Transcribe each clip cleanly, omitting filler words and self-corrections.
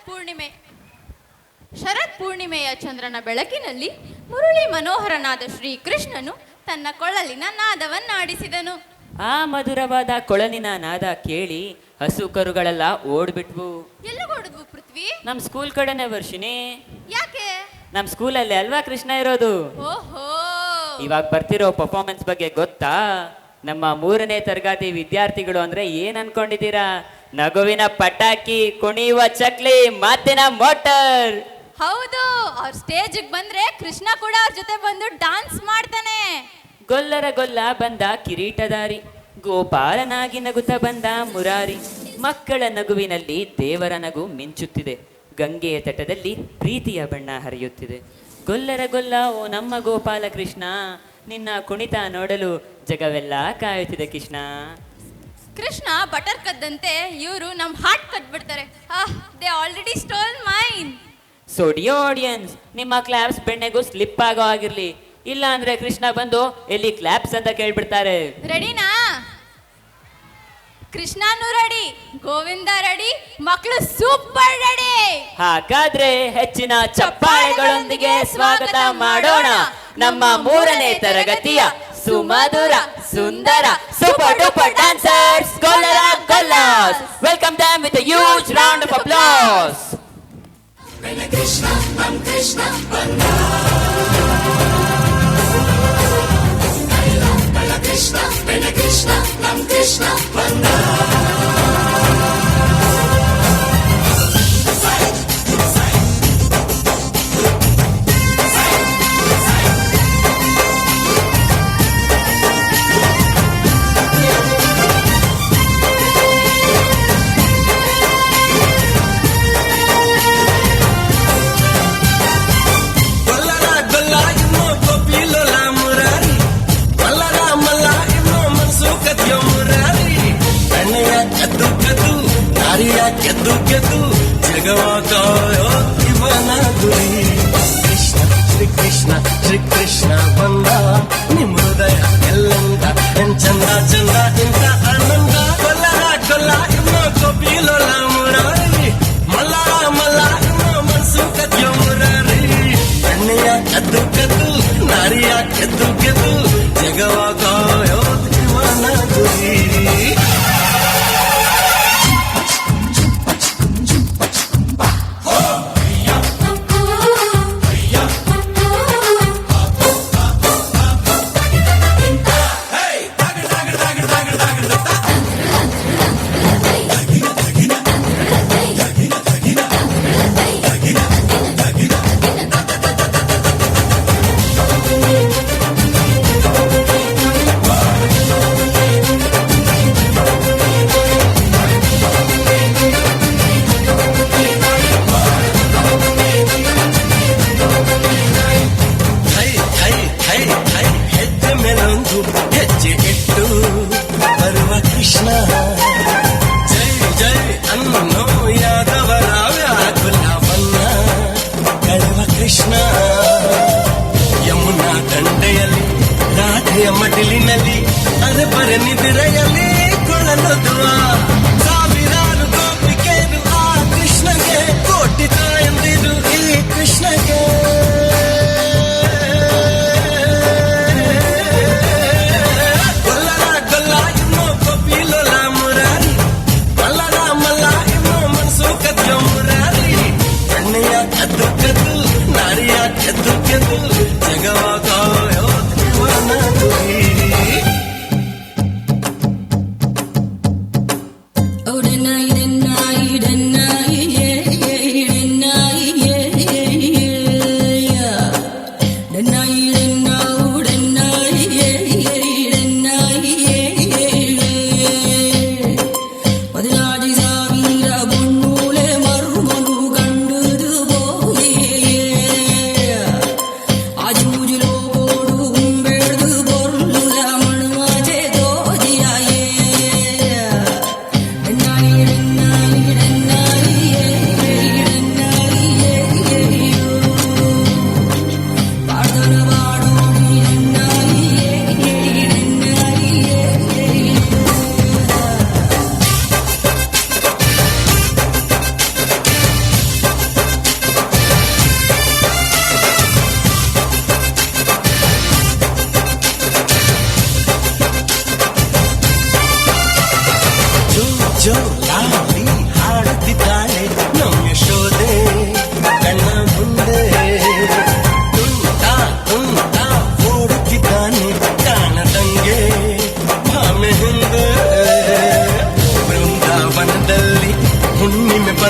ಪೂರ್ಣಿಮೆ ಶರತ್ ಪೂರ್ಣಿಮೆಯ ಚಂದ್ರನ ಬೆಳಕಿನಲ್ಲಿ ಮುರಳಿ ಮನೋಹರನಾದ ಶ್ರೀಕೃಷ್ಣನು ತನ್ನ ಕೊಳಲಿನ ನಾದವನ್ನಾಡಿಸಿದನು. ಆ ಮಧುರವಾದ ಕೊಳಲಿನ ನಾದ ಕೇಳಿ ಹಸು ಕರುಗಳೆಲ್ಲ ಓಡ್ಬಿಟ್ವು. ಎಲ್ಲಿಗೋಡಿದ್ವು ಪೃಥ್ವಿ? ನಮ್ ಸ್ಕೂಲ್ ಕಡೆನೆ ವರ್ಷಿನಿ. ಯಾಕೆ? ನಮ್ ಸ್ಕೂಲಲ್ಲಿ ಅಲ್ವಾ ಕೃಷ್ಣ ಇರೋದು. ಓಹೋ, ಇವಾಗ ಬರ್ತಿರೋ ಪರ್ಫಾರ್ಮೆನ್ಸ್ ಬಗ್ಗೆ ಗೊತ್ತಾ? ನಮ್ಮ 3ನೇ ತರಗತಿ ವಿದ್ಯಾರ್ಥಿಗಳು ಅಂದ್ರೆ ಏನ್ ಅನ್ಕೊಂಡಿದ್ದೀರಾ? ನಗುವಿನ ಪಟಾಕಿ, ಕುಣಿಯುವ ಚಕ್ಲಿ, ಮಾತಿನ ಮೋಟರ್. ಹೌದು, ಅವ್ರ ಸ್ಟೇಜ್ ಬಂದ್ರೆ ಕೃಷ್ಣ ಕೂಡ ಅವ್ರ ಜೊತೆ ಬಂದು ಡಾನ್ಸ್ ಮಾಡ್ತಾನೆ. ಗೊಲ್ಲರ ಗೊಲ್ಲ ಬಂದ ಕಿರೀಟಧಾರಿ, ಗೋಪಾಲನಾಗಿ ನಗುತ್ತ ಬಂದ ಮುರಾರಿ. ಮಕ್ಕಳ ನಗುವಿನಲ್ಲಿ ದೇವರ ನಗು ಮಿಂಚುತ್ತಿದೆ, ಗಂಗೆಯ ತಟದಲ್ಲಿ ಪ್ರೀತಿಯ ಬಣ್ಣ ಹರಿಯುತ್ತಿದೆ. ಗೊಲ್ಲರ ಗೊಲ್ಲ ಓ ನಮ್ಮ ಗೋಪಾಲ ಕೃಷ್ಣ, ನಿನ್ನ ಕುಣಿತ ನೋಡಲು ಜಗವೆಲ್ಲ ಕಾಯುತ್ತಿದೆ ಕೃಷ್ಣ. ಕೃಷ್ಣ ಬಟರ್ ಕದ್ದಂತೆ ಇವರು ನಮ್ ಹಾರ್ಟ್ ಕದ್ಬಿಡ್ತಾರೆ. They already stole mine. So dear audience, ನಿಮ್ಮ ಕ್ಲಾಪ್ಸ್ ಬೆಣ್ಣೆಗೂ ಸ್ಲಿಪ್ ಆಗೋ ಆಗಿರ್ಲಿ, ಇಲ್ಲ ಅಂದ್ರೆ ಕೃಷ್ಣ ಬಂದು ಎಲ್ಲಿ ಕ್ಲಾಪ್ಸ್ ಅಂತ ಕೇಳ್ಬಿಡ್ತಾರೆ. ರೆಡಿನಾ? ಕೃಷ್ಣನು ರೆಡಿ, ಗೋವಿಂದ ರೆಡಿ, ಮಕ್ಕಳು ಸೂಪರ್ ರೆಡಿ. ಹಾಗಾದ್ರೆ ಹೆಚ್ಚಿನ ಚಪ್ಪಾಳೆಗಳೊಂದಿಗೆ ಸ್ವಾಗತ ಮಾಡೋಣ ನಮ್ಮ 3ನೇ ತರಗತಿಯ ಸುಮಧುರ ಸುಂದರ ಸೂಪರ್ ಡೂಪರ್ ಡ್ಯಾನ್ಸರ್ಸ್ ಗೊಲ್ಲರ ಗೊಲ್ಲಾಸ್. Welcome them with a huge round of applause. Krishna, Ram Krishna, Bala Krishna, Krishna, Ram Krishna, Bala. ಗೆದ್ದು ಗೆದ್ದು ಜಗವಾಗಾಯೋ ಇವನ ಗುರಿ. ಕೃಷ್ಣ ಶ್ರೀ ಕೃಷ್ಣ ಶ್ರೀ ಕೃಷ್ಣ ಬಂದ ನಿಮ್ಮ ಹೃದಯ ಎಲ್ಲಂದ ಚಂದ ಚಂದ ಇಂತ ಆನಂದ. ಕೊಲ್ಲರ ಕೊಲ್ಲ ಇನ್ನೋ ಗೋಪಿಲೋಲ ಮುರಾರಿ, ಮಲ್ಲ ಮಲ್ಲ ಇನ್ನೋ ಮನ್ಸು ಕದ್ಯೋ ಮುರಾರಿ. ಎಣ್ಣೆಯ ಕದ್ದು ಕದ್ದು ನಾರಿಯ ಗೆದ್ದು ಗೆದ್ದು ಜಗವಾಗಾಯೋ ಇವನ ಗುರಿ.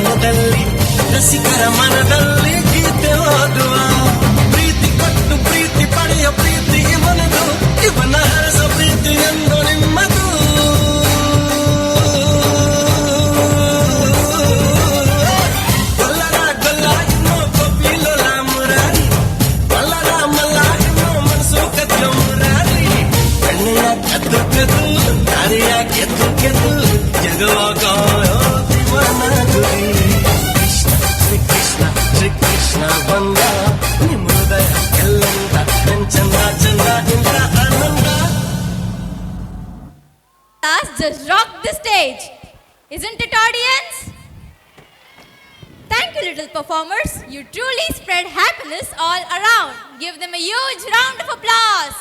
ಮನದಲ್ಲಿ ರಸಿಕರ ಮನದಲ್ಲಿ ಗೀತೆ ಓದುವ ಪ್ರೀತಿ ಕೊಟ್ಟು ಪ್ರೀತಿ ಪಡೆಯ ಪ್ರೀತಿ ಇವನದು ಇವನ ಹರಸ ಪ್ರೀತಿ ಎಂದು ನಿಮ್ಮದು ಗೊಲ್ಲರ ಗೊಲ್ಲ ಇನ್ನೋ ಕಪಿಲೋಲ ಮುರಾರಿ ಮಲ್ಲರ ಮಲ್ಲ ಇನ್ನೋ ಮನಸ್ಸು ಕದ್ದು ಮುರಾರಿ ಕಣ್ಣೆಯ ಕದ್ದು ಕದ್ದು ದಾರಿಯ ಗೆದ್ದು ಗೆದ್ದು ಜಗವಾಗ ಕೃಷ್ಣ ಬಂದ ನಿಮ್ಮ ಹೃದಯ ಎಲ್ಲಂದ ಚಂದ ಚಂದ ಇಂದ ಆನಂದ. Just rock the stage, isn't it, audience? Thank you, little performers. You truly spread happiness all around. Give them a huge round of applause.